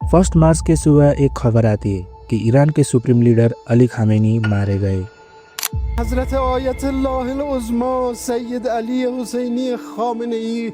1 मार्च के सुबह एक खबर आती है कि ईरान के सुप्रीम लीडर अली खामेनी मारे गए। हजरत आयतुल्लाह उज़्मा सैयद अली हुसैनी खामेनी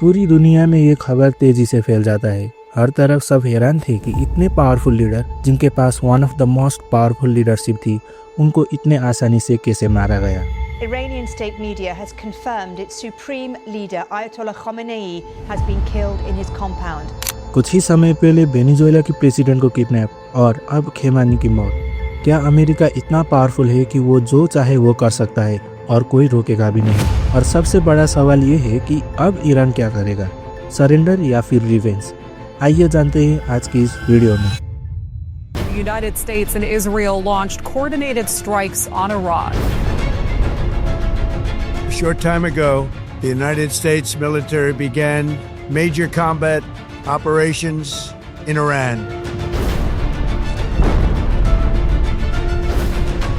पूरी दुनिया में ये खबर तेजी से फैल जाता है। हर तरफ सब हैरान थे कि इतने पावरफुल लीडर जिनके पास one of the most powerful leadership थी, उनको इतने आसानी से कैसे मारा गया। Iranian state media has confirmed its supreme leader Ayatollah Khamenei has been killed in his compound. कुछ ही समय पहले वेनेजुएला की प्रेसिडेंट को किडनैप और अब खेमानी की मौत। क्या अमेरिका इतना पावरफुल है कि वो जो चाहे वो कर सकता है और कोई रोकेगा भी नहीं? और सबसे बड़ा सवाल ये है कि अब ईरान क्या करेगा, सरेंडर या फिर रिवेंज? आइए जानते हैं आज की इस वीडियो में। The United States and Israel launched coordinated strikes on Iran. A short time ago, the United States military began major combat operations in Iran.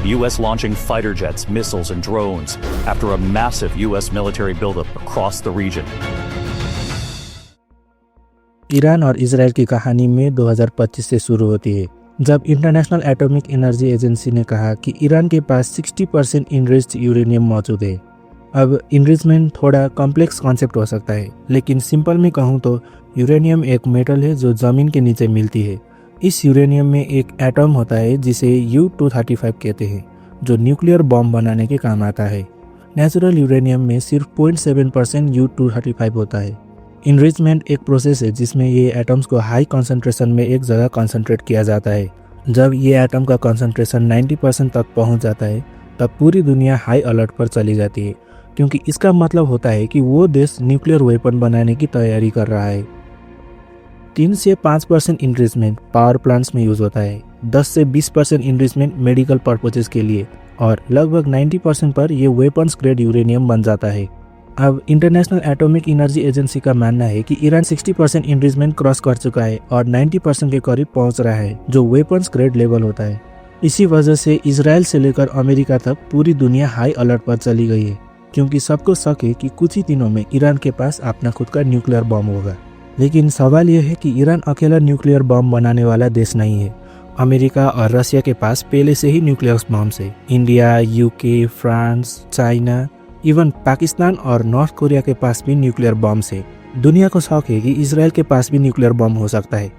The U.S. launching fighter jets, missiles, and drones after a massive U.S. military buildup across the region. Iran और Israel की कहानी में 2025 से शुरू होती है, जब international atomic energy agency ने कहा कि ईरान के पास 60% इनरिच्ड यूरेनियम मौजूद है। अब इनरिचमेंट थोड़ा कॉम्प्लेक्स कॉन्सेप्ट हो सकता है, लेकिन सिंपल में कहूँ तो यूरेनियम एक मेटल है जो ज़मीन के नीचे मिलती है। इस यूरेनियम में एक एटम होता है जिसे U-235 कहते हैं, जो न्यूक्लियर बॉम्ब बनाने के काम आता है। नेचुरल यूरेनियम में सिर्फ 0.7% U-235 होता है। इनरिचमेंट एक प्रोसेस है जिसमें ये एटम्स को हाई कॉन्सेंट्रेशन में एक जगह कॉन्सेंट्रेट किया जाता है। जब ये एटम का कॉन्सेंट्रेशन 90% तक पहुंच जाता है, तब पूरी दुनिया हाई अलर्ट पर चली जाती है, क्योंकि इसका मतलब होता है कि वो देश न्यूक्लियर वेपन बनाने की तैयारी कर रहा है। 3 से 5% इनरिचमेंट पावर प्लांट्स में यूज होता है, 10 से 20% इनरिचमेंट मेडिकल पर्पसेस के लिए, और लगभग 90% पर यह वेपन्स ग्रेड यूरेनियम बन जाता है। अब इंटरनेशनल एटॉमिक एनर्जी एजेंसी का मानना है कि ईरान 60% इनरिचमेंट क्रॉस कर चुका है और 90% के करीब पहुंच रहा है, जो वेपन्स ग्रेड लेवल होता है। इसी वजह से इजराइल से लेकर अमेरिका तक पूरी दुनिया हाई अलर्ट पर चली गई है, क्योंकि सबको शक है कि कुछ ही दिनों में ईरान के पास अपना खुद का न्यूक्लियर बम होगा। लेकिन सवाल यह है कि ईरान अकेला न्यूक्लियर बम बनाने वाला देश नहीं है। अमेरिका और रशिया के पास पहले से ही न्यूक्लियर बम्स है। India, UK, France, China, even Pakistan और नॉर्थ कोरिया के पास भी न्यूक्लियर बम्स है। दुनिया को शौक है कि इजराइल के पास भी न्यूक्लियर बम हो सकता है,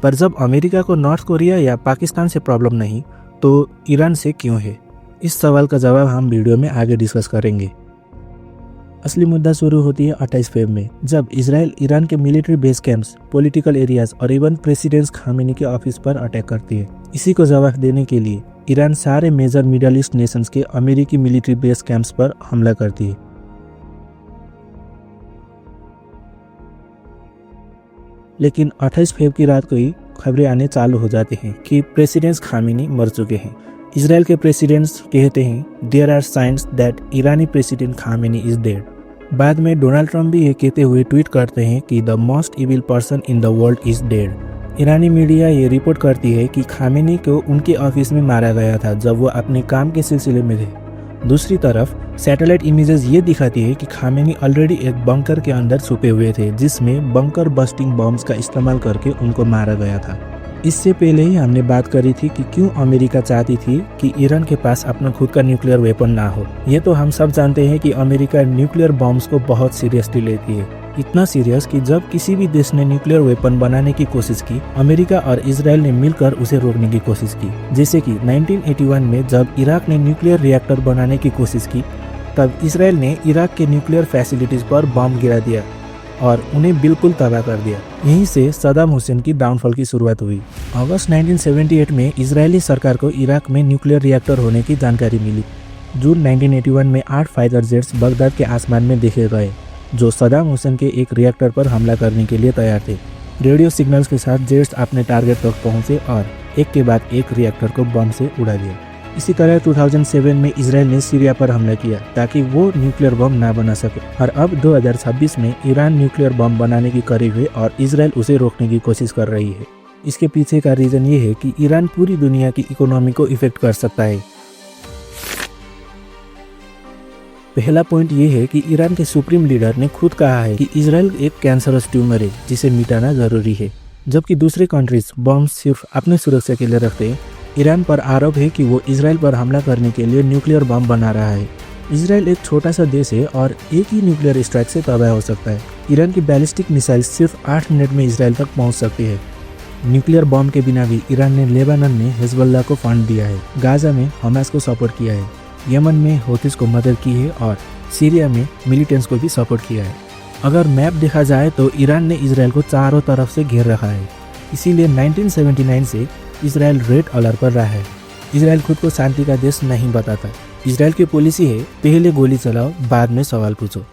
पर जब अमेरिका को नॉर्थ कोरिया या पाकिस्तान से प्रॉब्लम नहीं, तो ईरान से क्यों है? इस सवाल का जवाब हम वीडियो में आगे डिस्कस करेंगे। असली मुद्दा शुरू होती है 28 फरवरी में, जब इजराइल ईरान के military base camps, political areas और इवन प्रेसिडेंट खामेनी के ऑफिस पर अटैक करती है। इसी को जवाब देने के लिए ईरान सारे मेजर मिडल ईस्ट नेशंस के अमेरिकी मिलिट्री बेस कैंप्स पर हमला करती है। लेकिन 28 फरवरी की रात को ही खबरें आने चालू हो जाती हैं कि प्रेसिडेंट खामेनी मर चुके हैं। इजराइल के प्रेसिडेंट्स कहते हैं देयर आर साइंस दैट ईरानी प्रेसिडेंट खामेनी इज डेड। बाद में डोनाल्ड ट्रंप भी ये कहते हुए ट्वीट करते हैं कि the most evil person in the world is dead. Irani media ये रिपोर्ट करती है कि खामेनी को उनके ऑफिस में मारा गया था जब वो अपने काम के सिलसिले में थे। दूसरी तरफ सैटेलाइट इमेजेस ये दिखाती है कि खामेनी ऑलरेडी एक बंकर के अंदर छुपे हुए थे, जिसमें बंकर बस्टिंग बॉम्ब्स का इस्तेमाल करके उनको मारा गया था। इससे पहले ही हमने बात करी थी कि क्यों अमेरिका चाहती थी कि ईरान के पास अपना खुद का न्यूक्लियर वेपन ना हो। ये तो हम सब जानते हैं कि अमेरिका न्यूक्लियर बॉम्ब्स को बहुत सीरियसली लेती है, इतना सीरियस कि जब किसी भी देश ने न्यूक्लियर वेपन बनाने की कोशिश की, अमेरिका और इजराइल ने मिलकर उसे रोकने की कोशिश की। जैसे कि 1981 में जब इराक ने न्यूक्लियर रिएक्टर बनाने की कोशिश की, तब इजराइल ने इराक के न्यूक्लियर फैसिलिटीज पर बम गिरा दिया और उन्हें बिल्कुल तबाह कर दिया। यहीं से सद्दाम हुसैन की डाउनफॉल की शुरुआत हुई। अगस्त 1978 में इजरायली सरकार को इराक में न्यूक्लियर रिएक्टर होने की जानकारी मिली। जून 1981 में 8 फाइटर जेट्स बगदाद के आसमान में देखे गए, जो सद्दाम हुसैन के एक रिएक्टर पर हमला करने के लिए तैयार थे। रेडियो सिग्नल्स के साथ जेट्स अपने टारगेट तक पहुंचे और एक के बाद एक रिएक्टर को बम से उड़ा दिया। इसी तरह 2007 में इजराइल ने सीरिया पर हमला किया ताकि वो न्यूक्लियर बम ना बना सके, और अब 2026 में ईरान न्यूक्लियर बम बनाने की करीब है और इजराइल उसे रोकने की कोशिश कर रही है। इसके पीछे का रीजन ये है कि ईरान पूरी दुनिया की इकोनॉमी को इफेक्ट कर सकता है। पहला पॉइंट ये है कि ईरान के सुप्रीम लीडर ने खुद कहा है कि इजराइल एक कैंसरस ट्यूमर है जिसे मिटाना जरूरी है, जबकि दूसरे कंट्रीज बम सिर्फ अपने सुरक्षा के लिए रखते हैं। ईरान पर आरोप है कि वो इजराइल पर हमला करने के लिए न्यूक्लियर बम बना रहा है। इजराइल एक छोटा सा देश है और एक ही न्यूक्लियर स्ट्राइक से तबाह हो सकता है। ईरान की बैलिस्टिक मिसाइल सिर्फ 8 मिनट में इजराइल तक पहुंच सकती है। न्यूक्लियर बम के बिना भी ईरान ने लेबानन में हिजबुल्लाह को फंड दिया है, गाजा में हमास को सपोर्ट किया है, यमन में हौतीस को मदद की है और सीरिया में मिलिटेंट्स को भी सपोर्ट किया है। अगर मैप देखा जाए तो ईरान ने इजराइल को चारों तरफ से घेर रखा है, इसीलिए 1979 से इजराइल रेड अलर्ट पर रहा है। इजराइल खुद को शांति का देश नहीं बताता। इजराइल की पॉलिसी है पहले गोली चलाओ बाद में सवाल पूछो।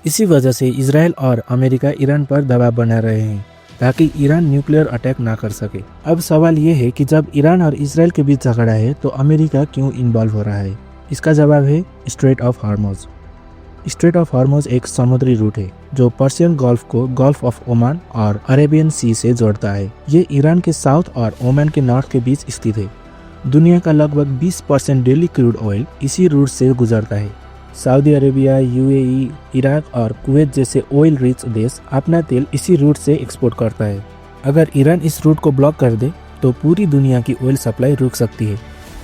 इसी वजह से इजराइल और अमेरिका ईरान पर दबाव बना रहे हैं ताकि ईरान न्यूक्लियर अटैक ना कर सके। अब सवाल ये है कि जब ईरान और इजराइल के बीच झगड़ा है तो अमेरिका क्यों इन्वॉल्व हो रहा है? इसका जवाब है स्ट्रेट ऑफ हार्मोज। स्ट्रेट ऑफ हार्मोज एक समुद्री रूट है जो पर्शियन गल्फ को गल्फ ऑफ ओमान और अरेबियन सी से जोड़ता है। ये ईरान के साउथ और ओमान के नॉर्थ के बीच स्थित है। दुनिया का लगभग 20% डेली क्रूड ऑयल इसी रूट से गुजरता है। सऊदी अरेबिया, यूएई, इराक और कुवैत जैसे ऑयल रिच देश अपना तेल इसी रूट से एक्सपोर्ट करता है। अगर ईरान इस रूट को ब्लॉक कर दे तो पूरी दुनिया की ऑयल सप्लाई रुक सकती है,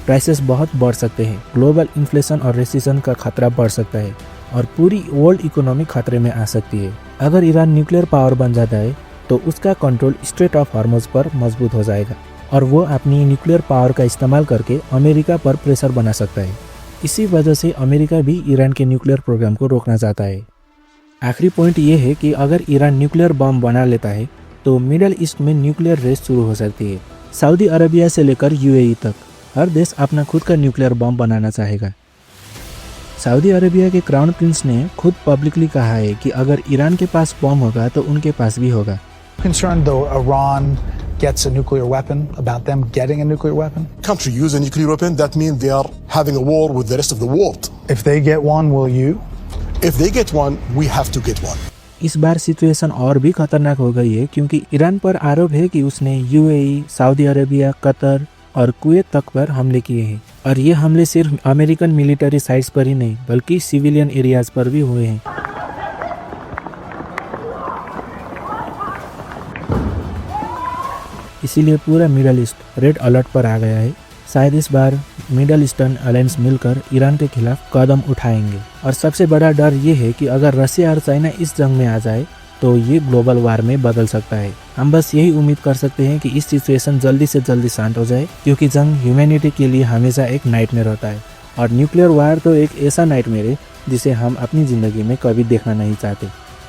प्राइसेस बहुत बढ़ सकते हैं, ग्लोबल इन्फ्लेशन और रेसिशन का खतरा बढ़ सकता है और पूरी वर्ल्ड इकोनॉमी खतरे में आ सकती है। अगर ईरान न्यूक्लियर पावर बन जाता है तो उसका कंट्रोल स्ट्रेट ऑफ हार्मोज पर मजबूत हो जाएगा और वो अपनी न्यूक्लियर पावर का इस्तेमाल करके अमेरिका पर प्रेशर बना सकता है। इसी वजह से अमेरिका भी ईरान के न्यूक्लियर प्रोग्राम को रोकना चाहता है। आखिरी पॉइंट ये है कि अगर ईरान न्यूक्लियर बम बना लेता है तो मिडल ईस्ट में न्यूक्लियर रेस शुरू हो सकती है। सऊदी अरेबिया से लेकर यूएई तक हर देश अपना खुद का न्यूक्लियर बम बनाना चाहेगा। सऊदी अरेबिया के क्राउन प्रिंस ने खुद पब्लिकली कहा है कि अगर ईरान के पास बम होगा तो उनके पास भी होगा। Concerned though Iran gets a nuclear weapon, about them getting a nuclear weapon? Country use a nuclear weapon, that means they are having a war with the rest of the world. If they get one, will you? If they get one, we have to get one. इस बार situation और भी खतरनाक हो गई है क्योंकि Iran पर आरोप है कि उसने यूएई, सऊदी अरेबिया, कतर और कुवैत तक पर हमले किए हैं और ये हमले सिर्फ अमेरिकन मिलिट्री साइट्स पर ही नहीं बल्कि सिविलियन एरियाज पर भी हुए हैं। इसीलिए पूरा मिडल ईस्ट रेड अलर्ट पर आ गया है। शायद इस बार मिडल ईस्टर्न अलायंस मिलकर ईरान के खिलाफ कदम उठाएंगे और सबसे बड़ा डर ये है कि अगर रसिया और चाइना इस जंग में आ जाए तो ये ग्लोबल वार में बदल सकता है। हम बस यही उम्मीद कर सकते हैं कि इस सिचुएशन जल्दी से जल्दी शांत हो जाए क्योंकि जंग ह्यूमैनिटी के लिए हमेशा एक नाइटमेयर होता है और न्यूक्लियर वार तो एक ऐसा नाइटमेयर है जिसे हम अपनी ज़िंदगी में कभी देखना नहीं चाहते।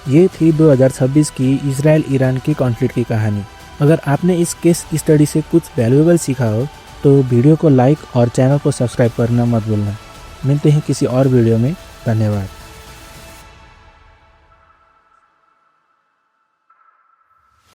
ये थी 2026 की इजराइल ईरान की कॉन्फ्लिक्ट की कहानी। अगर आपने इस केस स्टडी से कुछ वैल्यूएबल सीखा हो तो वीडियो को लाइक और चैनल को सब्सक्राइब करना मत भूलना। मिलते हैं किसी और वीडियो में। धन्यवाद।